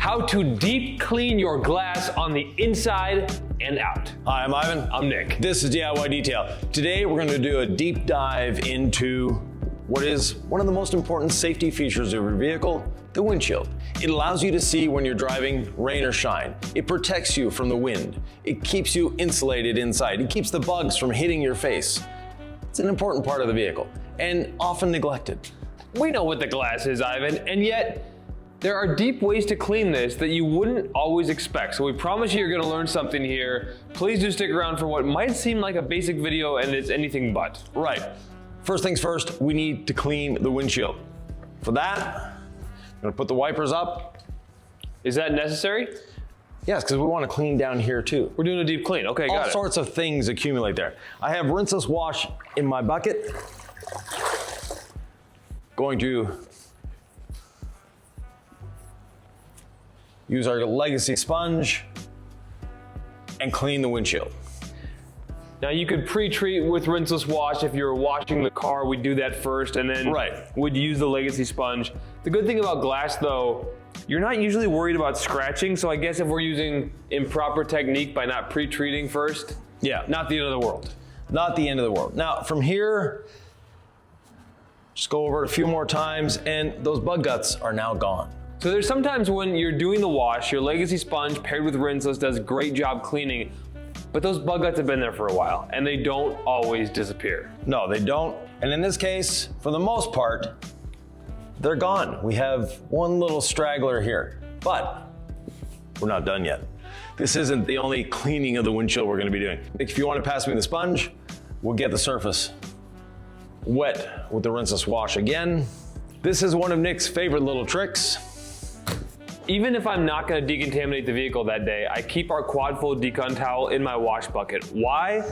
how to deep clean your glass on the inside and out. Hi, I'm Ivan. I'm Nick. This is DIY Detail. Today we're going to do a deep dive into what is one of the most important safety features of your vehicle, the windshield. It allows you to see when you're driving, rain or shine. It protects you from the wind. It keeps you insulated inside. It keeps the bugs from hitting your face. It's an important part of the vehicle and often neglected. We know what the glass is, Ivan, and yet there are deep ways to clean this that you wouldn't always expect. So we promise you you're gonna learn something here. Please do stick around for what might seem like a basic video and it's anything but. Right. First things first, we need to clean the windshield. For that, I'm gonna put the wipers up. Is that necessary? Yes, because we want to clean down here too. We're doing a deep clean, okay, got it. All sorts of things accumulate there. I have rinseless wash in my bucket. Going to use our legacy sponge and clean the windshield. Now you could pre-treat with rinseless wash if you're washing the car. We'd do that first and then we'd use the legacy sponge. The good thing about glass though, you're not usually worried about scratching, so I guess if we're using improper technique by not pre-treating first, not the end of the world. Not the end of the world. Now from here, just go over it a few more times and those bug guts are now gone. So there's sometimes when you're doing the wash, your legacy sponge paired with rinseless does a great job cleaning, but those bug guts have been there for a while and they don't always disappear. No, they don't. And in this case, for the most part, they're gone. We have one little straggler here, but we're not done yet. This isn't the only cleaning of the windshield we're gonna be doing. If you want to pass me the sponge, we'll get the surface wet with the rinseless wash again. This is one of Nick's favorite little tricks. Even if I'm not gonna decontaminate the vehicle that day, I keep our quad fold decon towel in my wash bucket. Why?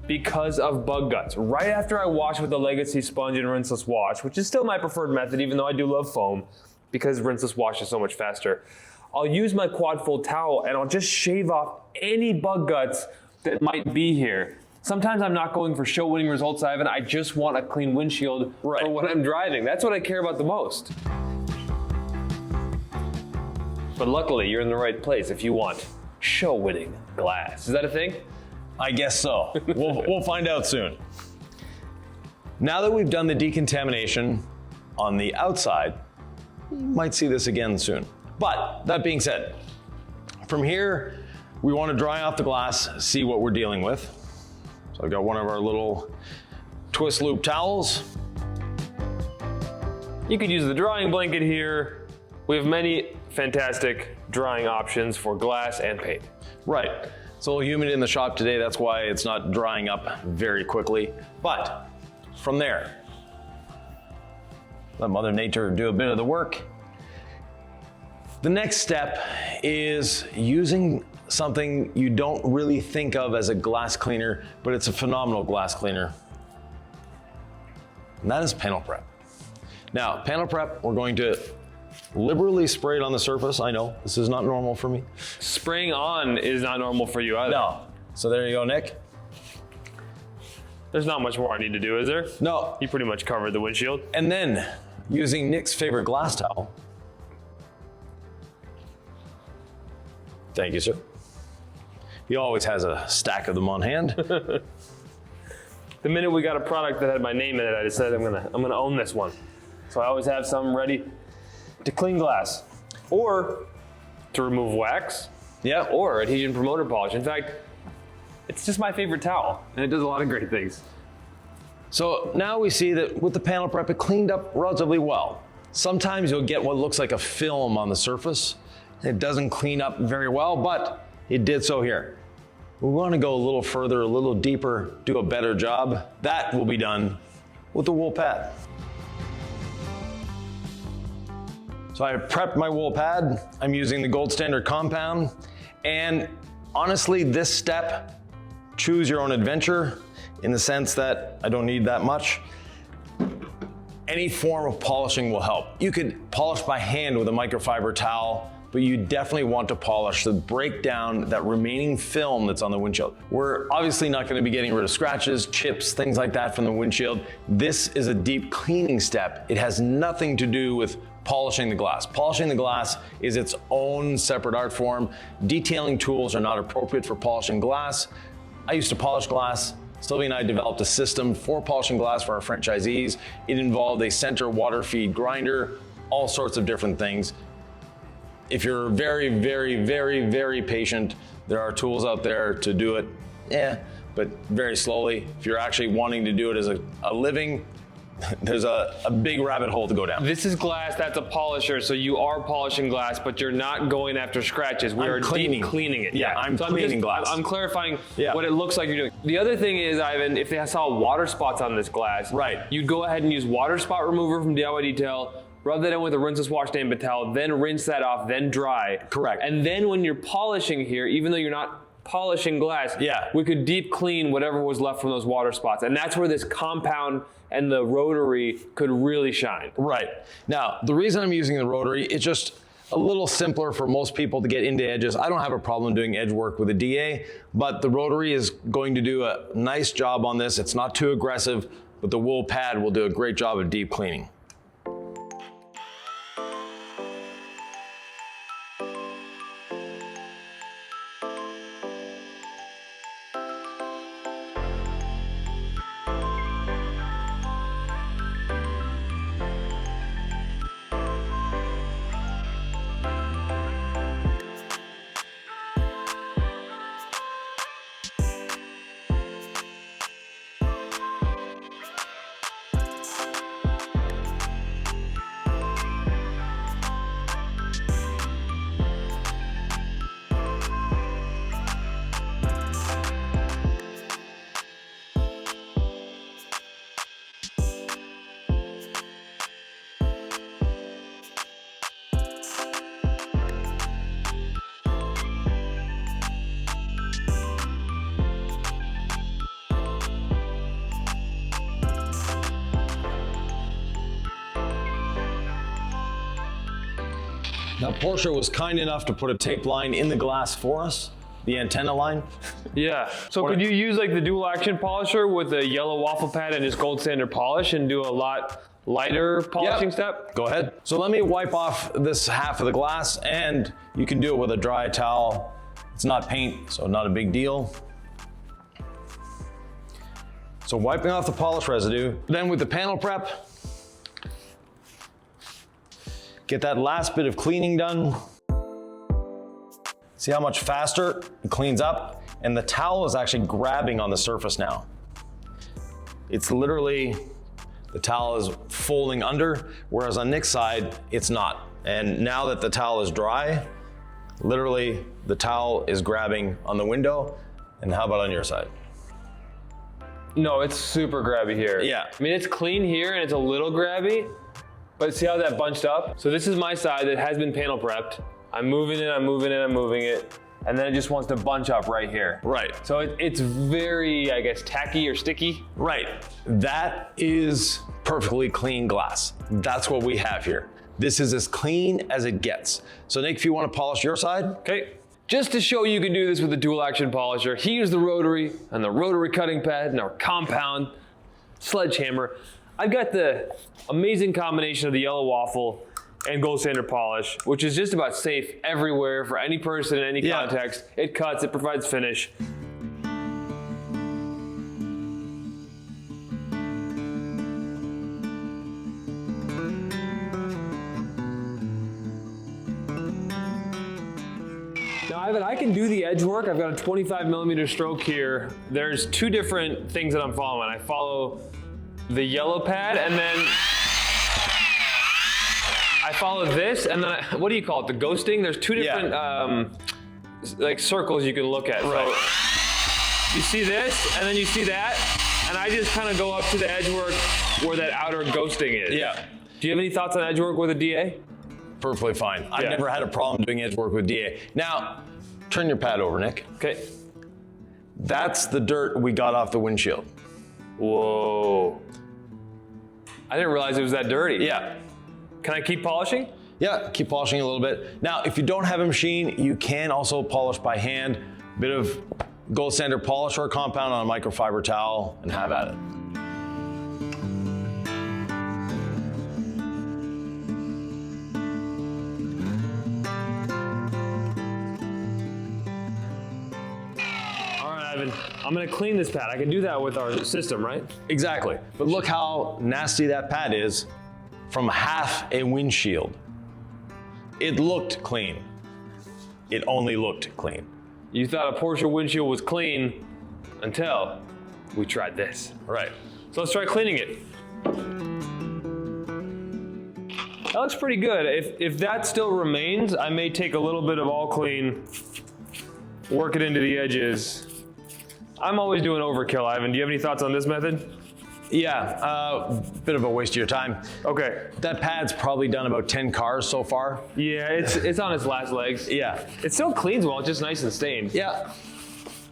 Because of bug guts. Right after I wash with the legacy sponge and rinseless wash, which is still my preferred method, even though I do love foam, because rinseless wash is so much faster, I'll use my quad fold towel and I'll just shave off any bug guts that might be here. Sometimes I'm not going for show-winning results, Ivan. I just want a clean windshield for when I'm driving. That's what I care about the most. But luckily, you're in the right place if you want show-winning glass. Is that a thing? I guess so. We'll find out soon. Now that we've done the decontamination on the outside, you might see this again soon. But that being said, from here, we want to dry off the glass, see what we're dealing with. So I've got one of our little twist loop towels. You could use the drying blanket here. We have many fantastic drying options for glass and paint. Right. It's a little humid in the shop today, that's why it's not drying up very quickly. But from there, let Mother Nature do a bit of the work. The next step is using something you don't really think of as a glass cleaner, but it's a phenomenal glass cleaner. And that is panel prep. Now, panel prep, we're going to liberally spray it on the surface. I know, this is not normal for me. Spraying on is not normal for you either. No. So there you go, Nick. There's not much more I need to do, is there? No. You pretty much covered the windshield. And then, using Nick's favorite glass towel. Thank you, sir. He always has a stack of them on hand. The minute we got a product that had my name in it, I decided I'm gonna own this one. So I always have some ready to clean glass or to remove wax, or adhesion promoter polish. In fact, it's just my favorite towel and it does a lot of great things. So now we see that with the panel prep, it cleaned up relatively well. Sometimes you'll get what looks like a film on the surface. It doesn't clean up very well, but it did so here. We want to go a little further, a little deeper, do a better job. That will be done with the wool pad. So I prepped my wool pad. I'm using the Gold Standard compound. And honestly, this step, choose your own adventure in the sense that I don't need that much. Any form of polishing will help. You could polish by hand with a microfiber towel, but you definitely want to polish to break down that remaining film that's on the windshield. We're obviously not going to be getting rid of scratches, chips, things like that from the windshield. This is a deep cleaning step. It has nothing to do with polishing the glass. Polishing the glass is its own separate art form. Detailing tools are not appropriate for polishing glass. I used to polish glass. Sylvie and I developed a system for polishing glass for our franchisees. It involved a center water feed grinder, all sorts of different things. If you're very, very, very, very patient, there are tools out there to do it, but very slowly. If you're actually wanting to do it as a living, there's a big rabbit hole to go down. This is glass, that's a polisher, so you are polishing glass, but you're not going after scratches. We are deep cleaning it. Yeah, I'm cleaning glass. I'm clarifying what it looks like you're doing. The other thing is, Ivan, if they saw water spots on this glass, you'd go ahead and use water spot remover from DIY Detail, rub that in with a rinseless wash damp towel, then rinse that off, then dry. Correct. And then when you're polishing here, even though you're not polishing glass, we could deep clean whatever was left from those water spots. And that's where this compound and the rotary could really shine. Right. Now, the reason I'm using the rotary, it's just a little simpler for most people to get into edges. I don't have a problem doing edge work with a DA, but the rotary is going to do a nice job on this. It's not too aggressive, but the wool pad will do a great job of deep cleaning. Now, Porsche was kind enough to put a tape line in the glass for us, the antenna line. Yeah. So could you use like the dual action polisher with a yellow waffle pad and just gold standard polish and do a lot lighter polishing step? Go ahead. So let me wipe off this half of the glass, and you can do it with a dry towel. It's not paint, so not a big deal. So wiping off the polish residue. Then with the panel prep, get that last bit of cleaning done. See how much faster it cleans up? And the towel is actually grabbing on the surface now. It's literally, the towel is folding under, whereas on Nick's side, it's not. And now that the towel is dry, literally the towel is grabbing on the window. And how about on your side? No, it's super grabby here. Yeah. I mean, it's clean here and it's a little grabby, but see how that bunched up? So this is my side that has been panel prepped. I'm moving it, I'm moving it, I'm moving it, and then it just wants to bunch up right here. Right. So it's very, I guess, tacky or sticky. Right. That is perfectly clean glass. That's what we have here. This is as clean as it gets. So Nick, if you want to polish your side. Okay. Just to show you can do this with the dual action polisher, here's the rotary and the rotary cutting pad and our compound sledgehammer. I've got the amazing combination of the yellow waffle and gold standard polish, which is just about safe everywhere for any person in any context. It cuts, it provides finish. Now, Ivan, I can do the edge work. I've got a 25mm stroke here. There's two different things that I'm following. I follow the yellow pad, and then I follow this, and then what do you call it? The ghosting? There's two different like circles you can look at. Right. So you see this, and then you see that, and I just kind of go up to the edge work where that outer ghosting is. Yeah. Do you have any thoughts on edge work with a DA? Perfectly fine. I've never had a problem doing edge work with DA. Now, turn your pad over, Nick. Okay. That's the dirt we got off the windshield. Whoa. I didn't realize it was that dirty. Yeah. Can I keep polishing? Yeah, keep polishing a little bit. Now, if you don't have a machine, you can also polish by hand. A bit of gold standard polish or compound on a microfiber towel and have at it. Ivan, I'm gonna clean this pad. I can do that with our system, right? Exactly. But look how nasty that pad is from half a windshield. It looked clean. It only looked clean. You thought a Porsche windshield was clean until we tried this. Right. So let's try cleaning it. That looks pretty good. If that still remains, I may take a little bit of all clean, work it into the edges. I'm always doing overkill, Ivan. Do you have any thoughts on this method? Yeah, bit of a waste of your time. Okay. That pad's probably done about 10 cars so far. Yeah, it's on its last legs. Yeah. It still cleans well, it's just nice and stained. Yeah.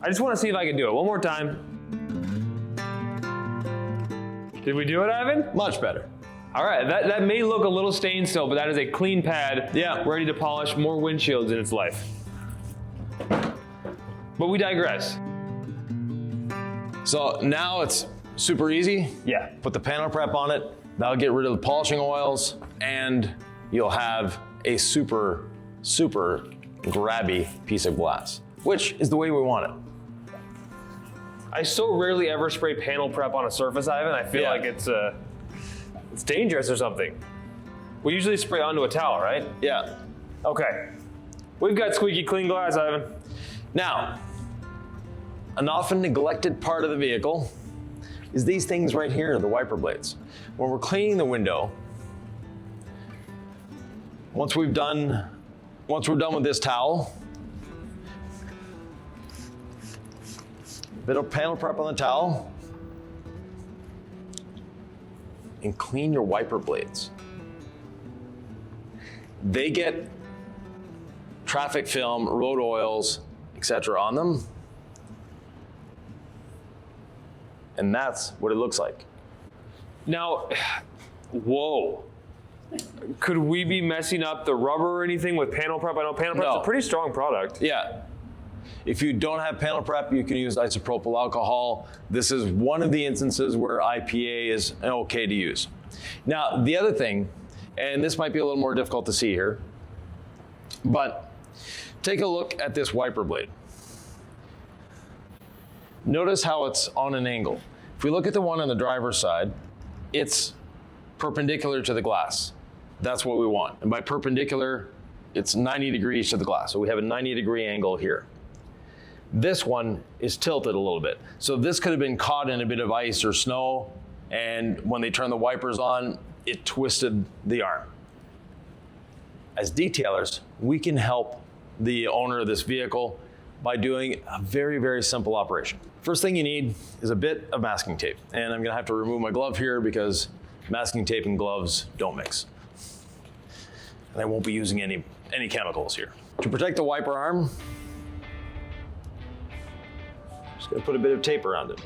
I just want to see if I can do it. One more time. Did we do it, Ivan? Much better. All right, that may look a little stained still, but that is a clean pad. Yeah. Ready to polish more windshields in its life. But we digress. So now it's super easy. Yeah. Put the panel prep on it. That'll get rid of the polishing oils, and you'll have a super, super grabby piece of glass, which is the way we want it. I so rarely ever spray panel prep on a surface, Ivan. I feel like it's dangerous or something. We usually spray onto a towel, right? Yeah. Okay. We've got squeaky clean glass, Ivan. Now, an often neglected part of the vehicle is these things right here, the wiper blades. When we're cleaning the window, once we're done with this towel, bit of panel prep on the towel, and clean your wiper blades. They get traffic film, road oils, etc. on them. And that's what it looks like. Now, whoa. Could we be messing up the rubber or anything with panel prep? I know panel prep's No. a pretty strong product. Yeah. If you don't have panel prep, you can use isopropyl alcohol. This is one of the instances where IPA is okay to use. Now, the other thing, and this might be a little more difficult to see here, but take a look at this wiper blade. Notice how it's on an angle. If we look at the one on the driver's side, it's perpendicular to the glass. That's what we want. And by perpendicular, it's 90 degrees to the glass. So we have a 90-degree angle here. This one is tilted a little bit. So this could have been caught in a bit of ice or snow, and when they turn the wipers on, it twisted the arm. As detailers, we can help the owner of this vehicle by doing a very, very simple operation. First thing you need is a bit of masking tape. And I'm gonna have to remove my glove here because masking tape and gloves don't mix. And I won't be using any chemicals here. To protect the wiper arm, just gonna put a bit of tape around it.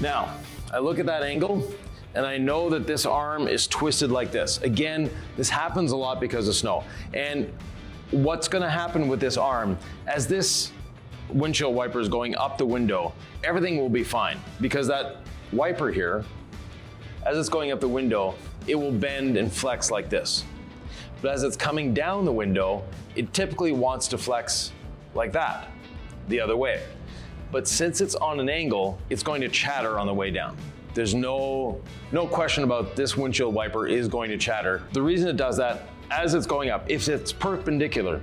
Now, I look at that angle and I know that this arm is twisted like this. Again, this happens a lot because of snow. And what's gonna happen with this arm, as this windshield wiper is going up the window, everything will be fine because that wiper here, as it's going up the window, it will bend and flex like this. But as it's coming down the window, it typically wants to flex like that, the other way. But since it's on an angle, it's going to chatter on the way down. There's no question about this windshield wiper is going to chatter. The reason it does that, as it's going up, if it's perpendicular,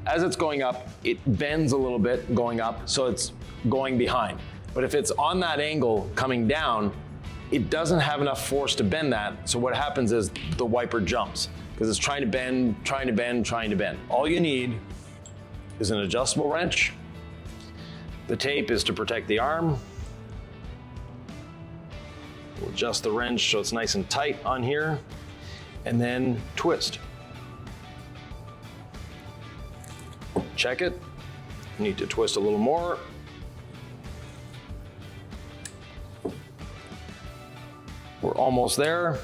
as it's going up, it bends a little bit going up, so it's going behind. But if it's on that angle coming down, it doesn't have enough force to bend that, so what happens is the wiper jumps, because it's trying to bend, trying to bend, trying to bend. All you need is an adjustable wrench. The tape is to protect the arm. We'll adjust the wrench so it's nice and tight on here, and then twist. Check it. Need to twist a little more. We're almost there.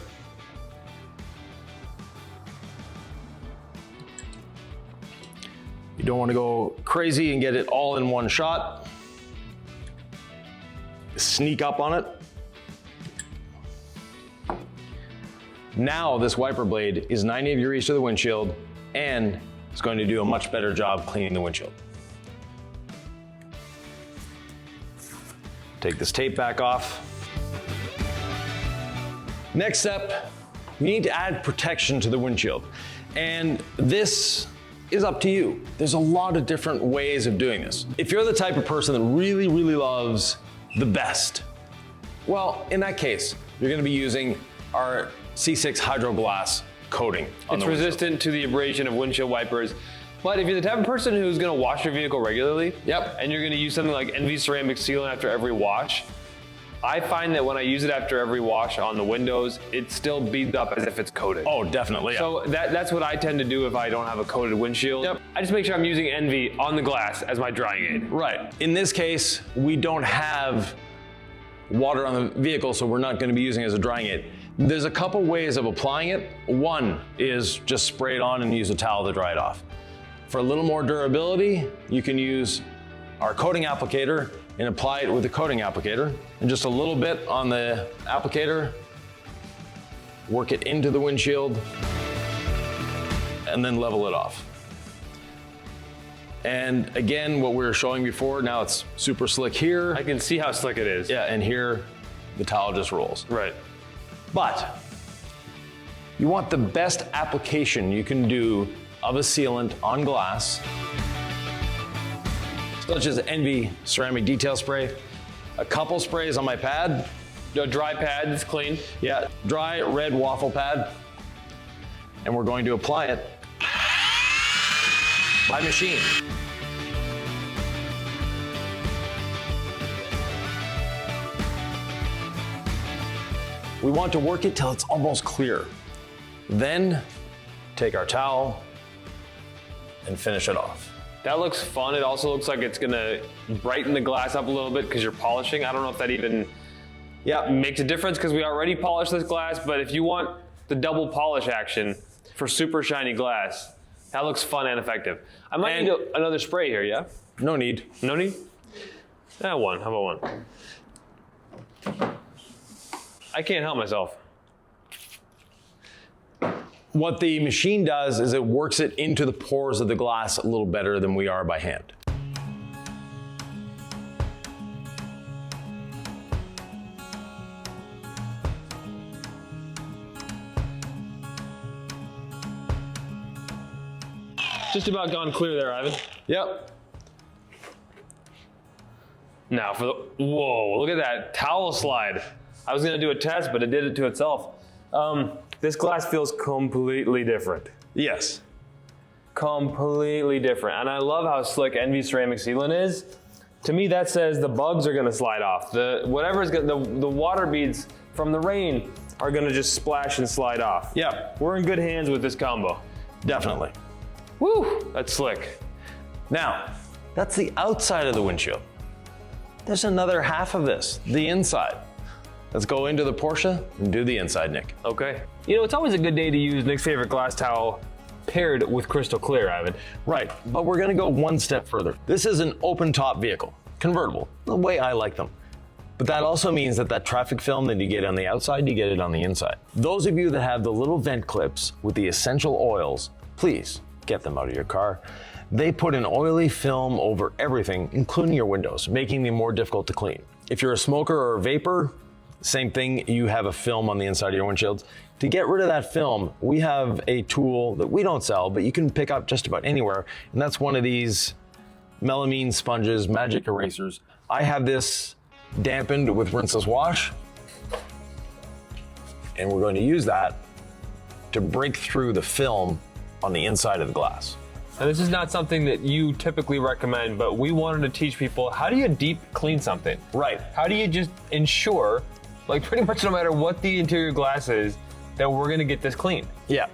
You don't want to go crazy and get it all in one shot. Sneak up on it. Now this wiper blade is 90 degrees to the windshield and it's going to do a much better job cleaning the windshield. Take this tape back off. Next step, you need to add protection to the windshield. And this is up to you. There's a lot of different ways of doing this. If you're the type of person that really, really loves the best, well, in that case, you're gonna be using our C6 Hydro Glass coating on the windshield. It's resistant to the abrasion of windshield wipers. But if you're the type of person who's gonna wash your vehicle regularly, and you're gonna use something like NV ceramic sealant after every wash, I find that when I use it after every wash on the windows, it still beads up as if it's coated. Oh, definitely. Yeah. So that's what I tend to do if I don't have a coated windshield. Yep. I just make sure I'm using NV on the glass as my drying aid. Right. In this case, we don't have water on the vehicle, so we're not going to be using it as a drying aid. There's a couple ways of applying it. One is just spray it on and use a towel to dry it off. For a little more durability, you can use our coating applicator and apply it with the coating applicator. And just a little bit on the applicator, work it into the windshield, and then level it off. And again, what we were showing before, now it's super slick here. I can see how slick it is. Yeah, and here, the towel just rolls. Right. But you want the best application you can do of a sealant on glass, such as NV ceramic detail spray, a couple sprays on my pad. A dry pad that's clean. Yeah, dry red waffle pad. And we're going to apply it by machine. We want to work it till it's almost clear. Then take our towel and finish it off. That looks fun. It also looks like it's gonna brighten the glass up a little bit because you're polishing. I don't know if that even makes a difference because we already polished this glass, but if you want the double polish action for super shiny glass, that looks fun and effective. I might need another spray here, yeah? No need. No need? One. How about one? I can't help myself. What the machine does is it works it into the pores of the glass a little better than we are by hand. Just about gone clear there, Ivan. Yep. Now for the, whoa, look at that towel slide. I was gonna do a test, but it did it to itself. This glass feels completely different. Yes. Completely different. And I love how slick NV ceramic sealant is. To me, that says the bugs are gonna slide off. The water beads from the rain are gonna just splash and slide off. Yeah. We're in good hands with this combo. Definitely. Woo, that's slick. Now, that's the outside of the windshield. There's another half of this, the inside. Let's go into the Porsche and do the inside, Nick. Okay. You know, it's always a good day to use Nick's favorite glass towel paired with crystal clear, Ivan. Right, but we're gonna go one step further. This is an open top vehicle, convertible, the way I like them. But that also means that traffic film that you get on the outside, you get it on the inside. Those of you that have the little vent clips with the essential oils, please get them out of your car. They put an oily film over everything, including your windows, making them more difficult to clean. If you're a smoker or a vapor, same thing, you have a film on the inside of your windshields. To get rid of that film, we have a tool that we don't sell, but you can pick up just about anywhere, and that's one of these melamine sponges, magic erasers. I have this dampened with rinseless wash, and we're going to use that to break through the film on the inside of the glass. And this is not something that you typically recommend, but we wanted to teach people, how do you deep clean something? Right. How do you just ensure, like pretty much no matter what the interior glass is, that we're gonna get this clean? Yeah.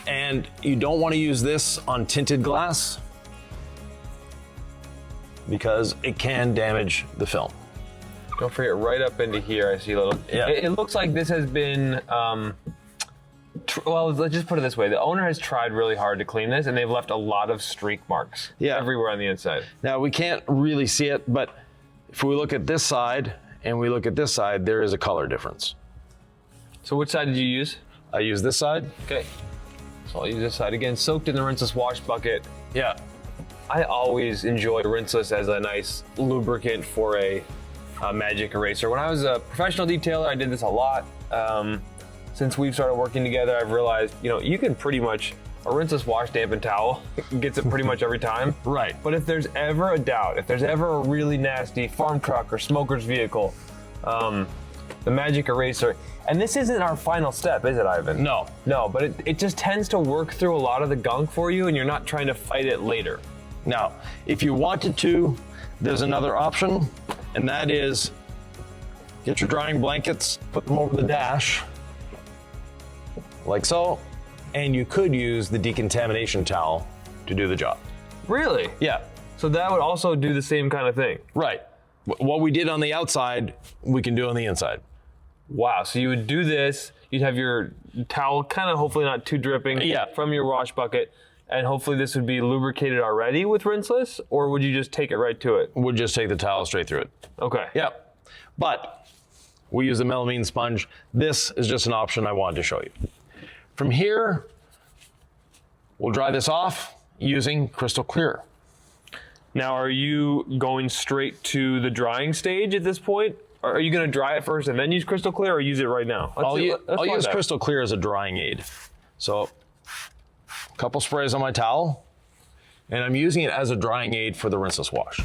And you don't want to use this on tinted glass because it can damage the film. Don't forget, right up into here, I see a little, Yeah. It looks like this has been, well, let's just put it this way. The owner has tried really hard to clean this, and they've left a lot of streak marks everywhere on the inside. Now, we can't really see it, but if we look at this side and we look at this side, there is a color difference. So which side did you use? I use this side. Okay. So I'll use this side again, soaked in the rinseless wash bucket. Yeah. I always enjoy rinseless as a nice lubricant for a magic eraser. When I was a professional detailer, I did this a lot. Since we've started working together, I've realized, you can pretty much, a rinseless wash, damp, and towel gets it pretty much every time. Right. But if there's ever a doubt, if there's ever a really nasty farm truck or smoker's vehicle, the magic eraser, and this isn't our final step, is it, Ivan? No. No, but it just tends to work through a lot of the gunk for you, and you're not trying to fight it later. Now, if you wanted to, there's another option, and that is get your drying blankets, put them over the dash, like so, and you could use the decontamination towel to do the job. Really? Yeah. So that would also do the same kind of thing? Right. What we did on the outside, we can do on the inside. Wow, so you would do this, you'd have your towel kind of hopefully not too dripping from your wash bucket, and hopefully this would be lubricated already with rinseless, or would you just take it right to it? We'll just take the towel straight through it. Okay. Yep. But we use the melamine sponge. This is just an option I wanted to show you. From here, we'll dry this off using Crystal Clear. Now, are you going straight to the drying stage at this point? Or are you going to dry it first and then use Crystal Clear, or use it right now? I'll use Crystal Clear as a drying aid. So, a couple sprays on my towel, and I'm using it as a drying aid for the rinseless wash.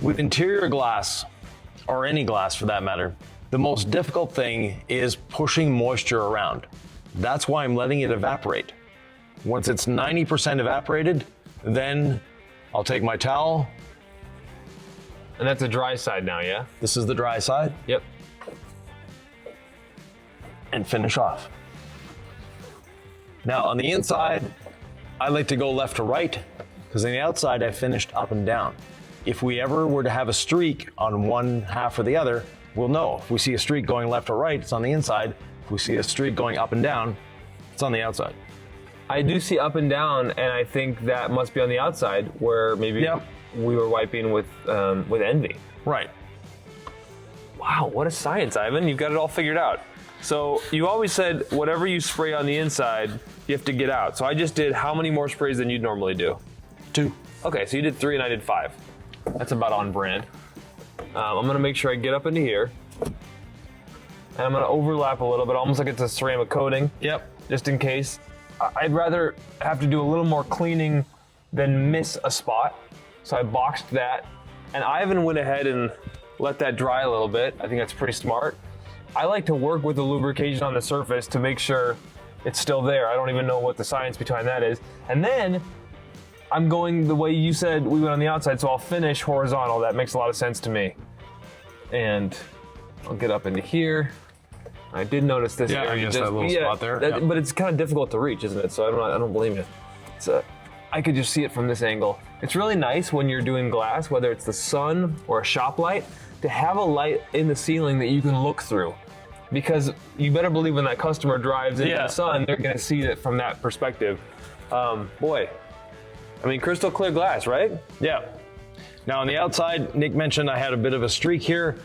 With interior glass, or any glass for that matter, the most difficult thing is pushing moisture around. That's why I'm letting it evaporate. Once it's 90% evaporated, then I'll take my towel. And that's the dry side now, yeah? This is the dry side. Yep. And finish off. Now on the inside, I like to go left to right, because on the outside I finished up and down. If we ever were to have a streak on one half or the other, we'll know. If we see a streak going left or right, it's on the inside. If we see a streak going up and down, it's on the outside. I do see up and down, and I think that must be on the outside, where maybe we were wiping with Envy. Right. Wow, what a science, Ivan. You've got it all figured out. So you always said whatever you spray on the inside, you have to get out. So I just did how many more sprays than you'd normally do? 2. Okay, so you did 3 and I did 5. That's about on brand. I'm gonna make sure I get up into here. And I'm gonna overlap a little bit, almost like it's a ceramic coating. Yep. Just in case. I'd rather have to do a little more cleaning than miss a spot. So I boxed that. And Ivan went ahead and let that dry a little bit. I think that's pretty smart. I like to work with the lubrication on the surface to make sure it's still there. I don't even know what the science behind that is. And then I'm going the way you said we went on the outside, so I'll finish horizontal. That makes a lot of sense to me. And I'll get up into here. I did notice this area. I guess that little spot there. But it's kind of difficult to reach, isn't it? So I don't blame you. I could just see it from this angle. It's really nice when you're doing glass, whether it's the sun or a shop light, to have a light in the ceiling that you can look through. Because you better believe when that customer drives into the sun, they're gonna see it from that perspective. Boy, I mean, crystal clear glass, right? Yeah. Now on the outside, Nick mentioned I had a bit of a streak here.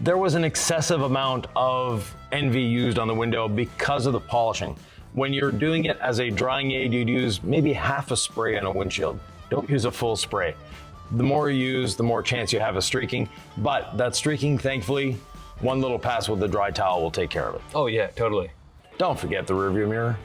There was an excessive amount of Envy used on the window because of the polishing. When you're doing it as a drying aid, you'd use maybe half a spray on a windshield. Don't use a full spray. The more you use, the more chance you have of streaking. But that streaking, thankfully, one little pass with the dry towel will take care of it. Oh yeah, totally. Don't forget the rearview mirror.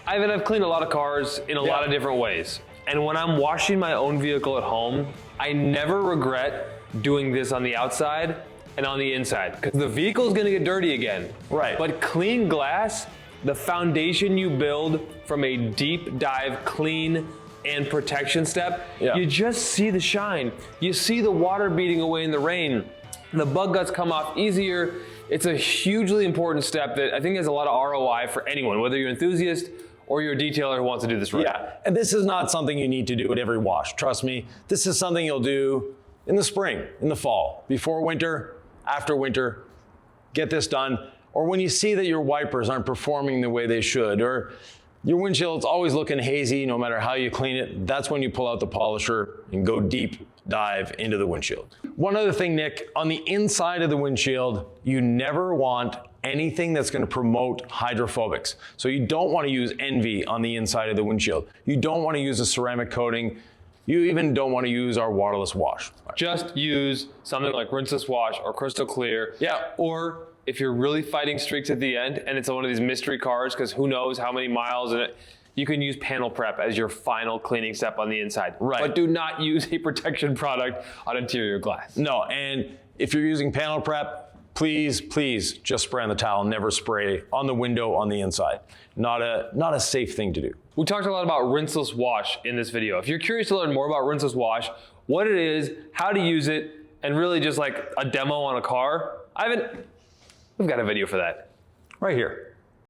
I've cleaned a lot of cars in a lot of different ways. And when I'm washing my own vehicle at home, I never regret doing this on the outside and on the inside, because the vehicle's gonna get dirty again. Right. But clean glass, the foundation you build from a deep dive clean and protection step, you just see the shine. You see the water beating away in the rain. The bug guts come off easier. It's a hugely important step that I think has a lot of ROI for anyone, whether you're an enthusiast or you're a detailer who wants to do this right. Yeah, and this is not something you need to do at every wash. Trust me, this is something you'll do in the spring, in the fall, before winter, after winter. Get this done. Or when you see that your wipers aren't performing the way they should, or your windshield's always looking hazy no matter how you clean it, that's when you pull out the polisher and go deep dive into the windshield. One other thing, Nick, on the inside of the windshield, you never want anything that's going to promote hydrophobics. So you don't want to use Envy on the inside of the windshield. You don't want to use a ceramic coating. You even don't want to use our waterless wash. Just use something like rinseless wash or crystal clear. Yeah. Or if you're really fighting streaks at the end and it's one of these mystery cars, because who knows how many miles in it, you can use panel prep as your final cleaning step on the inside. Right. But do not use a protection product on interior glass. No, and if you're using panel prep, please just spray on the towel, never spray on the window on the inside. Not a safe thing to do. We talked a lot about rinseless wash in this video. If you're curious to learn more about rinseless wash, what it is, how to use it, and really just like a demo on a car, we've got a video for that. Right here.